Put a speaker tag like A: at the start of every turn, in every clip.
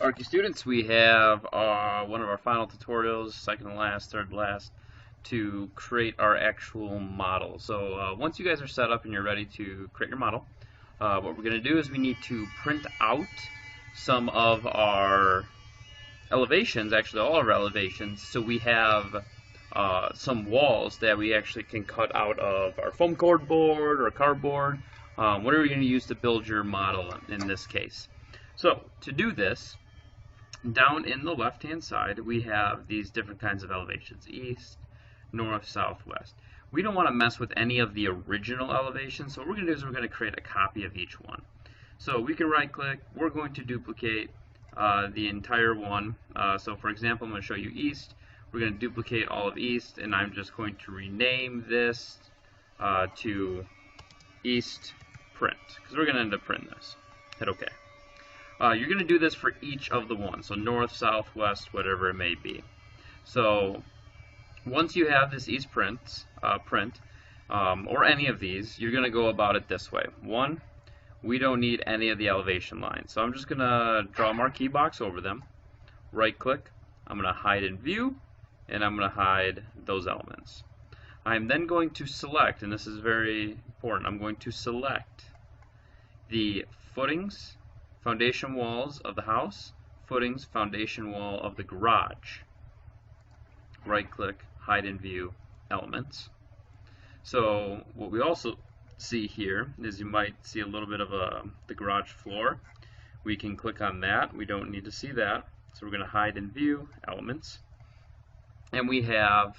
A: Archie students, we have one of our final tutorials, second to last, third to last, to create our actual model. So once you guys are set up and you're ready to create your model, what we're going to do is we need to print out some of our elevations, actually all of our elevations, so we have some walls that we actually can cut out of our foam core board or cardboard, whatever you're going to use to build your model in this case. So to do this, down in the left hand side we have these different kinds of elevations: east, north, south, west. We don't want to mess with any of the original elevations, so what we're going to do is we're going to create a copy of each one. So we can right click, we're going to duplicate the entire one. So for example, I'm going to show you east. We're going to duplicate all of east, and I'm just going to rename this to east print, because we're going to end up printing this. Hit OK. You're going to do this for each of the ones, so north, south, west, whatever it may be. So once you have this east print, or any of these, you're going to go about it this way. One, we don't need any of the elevation lines, so I'm just going to draw a marquee box over them, right click, I'm going to hide in view, and I'm going to hide those elements. I'm then going to select, and this is very important, I'm going to select the footings, foundation walls of the house, footings, foundation wall of the garage. Right click, hide in view, elements. So what we also see here is you might see a little bit of the garage floor. We can click on that. We don't need to see that. So we're going to hide in view, elements. And we have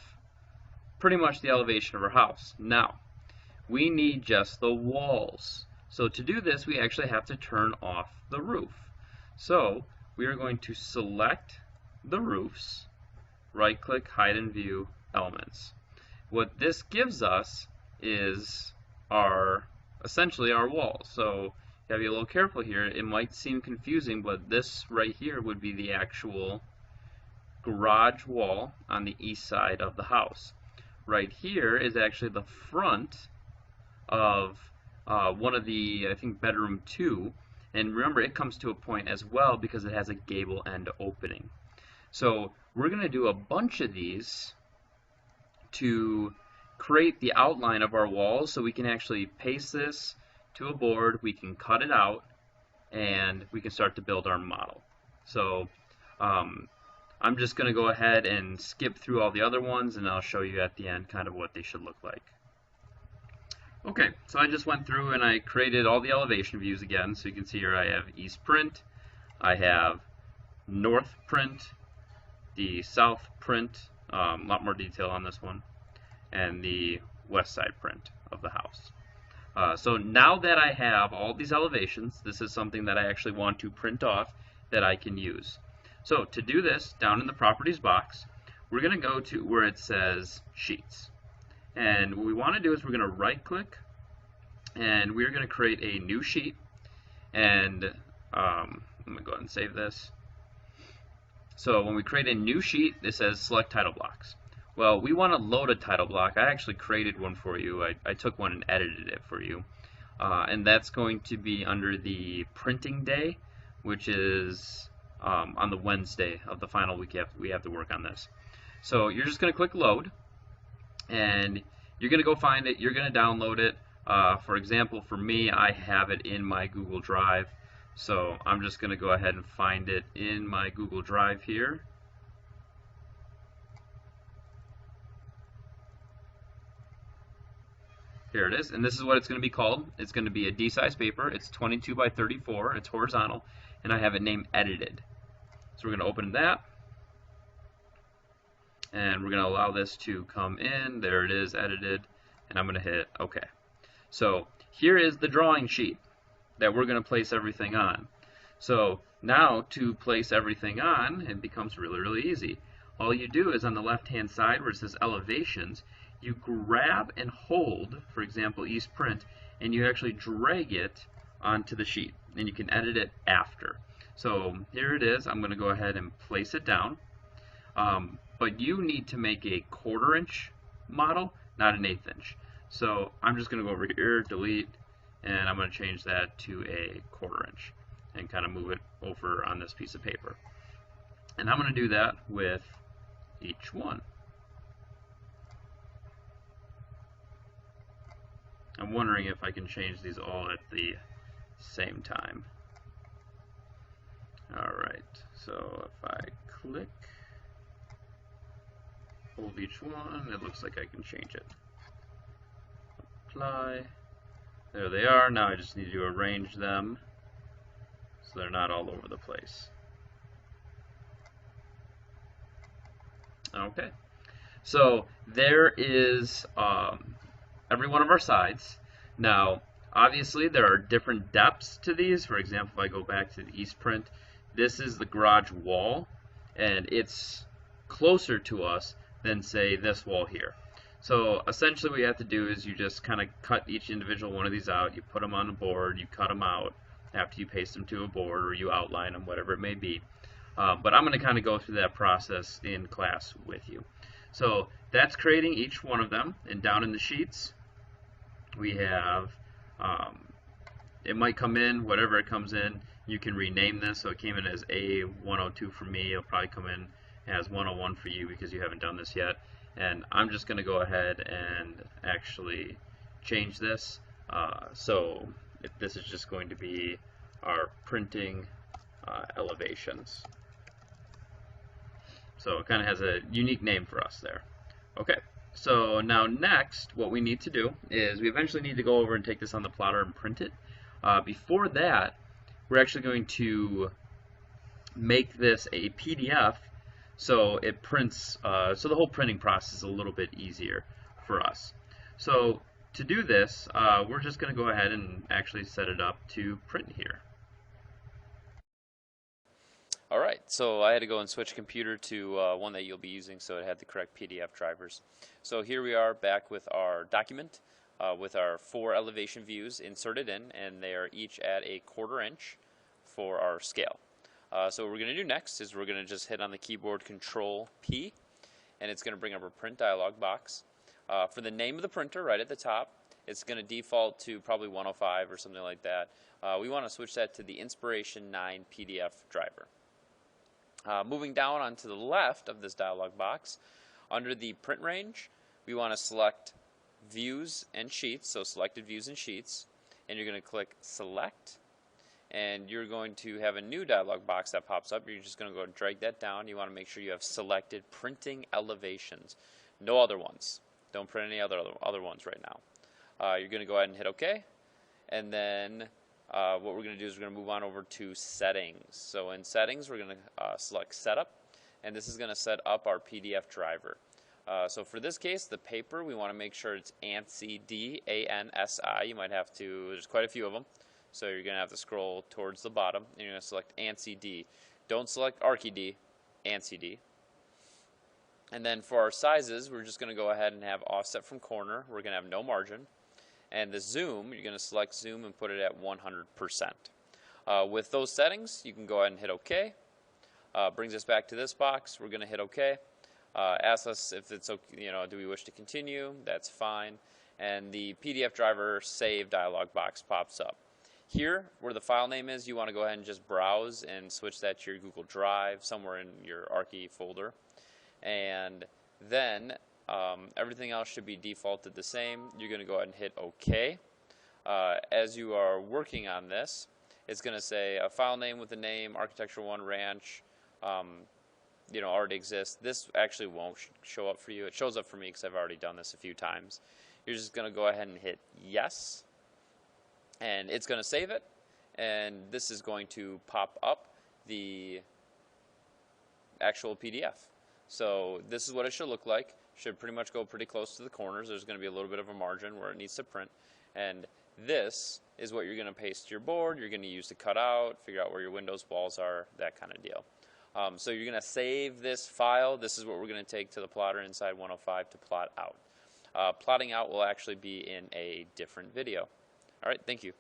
A: pretty much the elevation of our house. Now, we need just the walls. So to do this, we actually have to turn off the roof. So we are going to select the roofs, right click, hide in view, elements. What this gives us is essentially our walls. So you have to be a little careful here. It might seem confusing, but this right here would be the actual garage wall on the east side of the house. Right here is actually the front of one of the, I think, bedroom 2, and remember it comes to a point as well because it has a gable end opening. So we're going to do a bunch of these to create the outline of our walls, so we can actually paste this to a board, we can cut it out, and we can start to build our model. So I'm just going to go ahead and skip through all the other ones, and I'll show you at the end kind of what they should look like. Okay, so I just went through and I created all the elevation views again. So you can see here I have east print, I have north print, the south print, a lot more detail on this one, and the west side print of the house. So now that I have all these elevations, this is something that I actually want to print off that I can use. So to do this, down in the properties box, we're going to go to where it says sheets. And what we want to do is we're going to right click and we're going to create a new sheet. And I'm going to go ahead and save this. So when we create a new sheet, it says select title blocks. Well, we want to load a title block. I actually created one for you. I took one and edited it for you. And that's going to be under the printing day, which is on the Wednesday of the final week we have to work on this. So you're just going to click load, and you're going to go find it. You're going to download it. For example, for me, I have it in my Google Drive. So I'm just going to go ahead and find it in my Google Drive here. Here it is, and this is what it's going to be called. It's going to be a D-size paper. It's 22 by 34. It's horizontal, and I have it named edited. So we're going to open that, and we're going to allow this to come in. There it is, edited, and I'm going to hit OK. So here is the drawing sheet that we're going to place everything on. So now to place everything on, it becomes really, really easy. All you do is on the left-hand side where it says elevations, you grab and hold, for example, east print, and you actually drag it onto the sheet, and you can edit it after. So here it is. I'm going to go ahead and place it down. But you need to make a 1/4 inch model, not an 1/8 inch. So I'm just going to go over here, delete, and I'm going to change that to a 1/4 inch. and kind of move it over on this piece of paper. And I'm going to do that with each one. I'm wondering if I can change these all at the same time. Alright, so if I click, hold each one, it looks like I can change it. Apply. There they are. Now I just need to arrange them so they're not all over the place. Okay, so there is every one of our sides. Now, obviously, there are different depths to these. For example, if I go back to the East print, this is the garage wall, and it's closer to us than, say, this wall here. So essentially what you have to do is you just kind of cut each individual one of these out. You put them on a board, you cut them out after you paste them to a board, or you outline them, whatever it may be. But I'm going to kind of go through that process in class with you. So that's creating each one of them, and down in the sheets we have, it might come in, whatever it comes in, you can rename this. So it came in as A102 for me, it'll probably come in as 101 for you because you haven't done this yet. And I'm just going to go ahead and actually change this. So this is just going to be our printing elevations. So it kind of has a unique name for us there. Okay, so now next what we need to do is we eventually need to go over and take this on the plotter and print it. Before that, we're actually going to make this a PDF so it prints, so the whole printing process is a little bit easier for us. So to do this, we're just going to go ahead and actually set it up to print here.
B: Alright, so I had to go and switch computer to one that you'll be using so it had the correct PDF drivers. So here we are back with our document with our 4 elevation views inserted in, and they are each at 1/4 inch for our scale. So what we're going to do next is we're going to just hit on the keyboard Control P, and it's going to bring up a print dialog box. For the name of the printer right at the top, it's going to default to probably 105 or something like that. We want to switch that to the Inspiration 9 PDF driver. Moving down onto the left of this dialog box, under the print range, we want to select Views and Sheets, so Selected Views and Sheets, and you're going to click Select, and you're going to have a new dialog box that pops up. You're just going to go and drag that down. You want to make sure you have selected Printing Elevations, no other ones. Don't print any other ones right now. You're going to go ahead and hit OK, and then what we're going to do is we're going to move on over to Settings. So in Settings, we're going to select Setup, and this is going to set up our PDF driver. So for this case, the paper, we want to make sure it's ANSI, D-A-N-S-I. You might have to, there's quite a few of them, so you're going to have to scroll towards the bottom, and you're going to select ANSI D. Don't select ARCHI D, ANSI D. And then for our sizes, we're just going to go ahead and have offset from corner. We're going to have no margin. And the zoom, you're going to select zoom and put it at 100%. With those settings, you can go ahead and hit OK. Brings us back to this box. We're going to hit OK. Asks us if it's okay, do we wish to continue? That's fine. And the PDF driver save dialog box pops up. Here, where the file name is, you want to go ahead and just browse and switch that to your Google Drive, somewhere in your ARCHI folder. And then everything else should be defaulted the same. You're going to go ahead and hit OK. As you are working on this, it's going to say a file name with the name Architecture One Ranch already exists. This actually won't show up for you. It shows up for me because I've already done this a few times. You're just going to go ahead and hit yes, and it's going to save it, and this is going to pop up the actual PDF. So this is what it should look like. Should pretty much go pretty close to the corners. There's going to be a little bit of a margin where it needs to print, and this is what you're going to paste to your board. You're going to use to cut out, figure out where your windows walls are, that kind of deal. So you're going to save this file. This is what we're going to take to the plotter inside 105 to plot out. Plotting out will actually be in a different video. All right, thank you.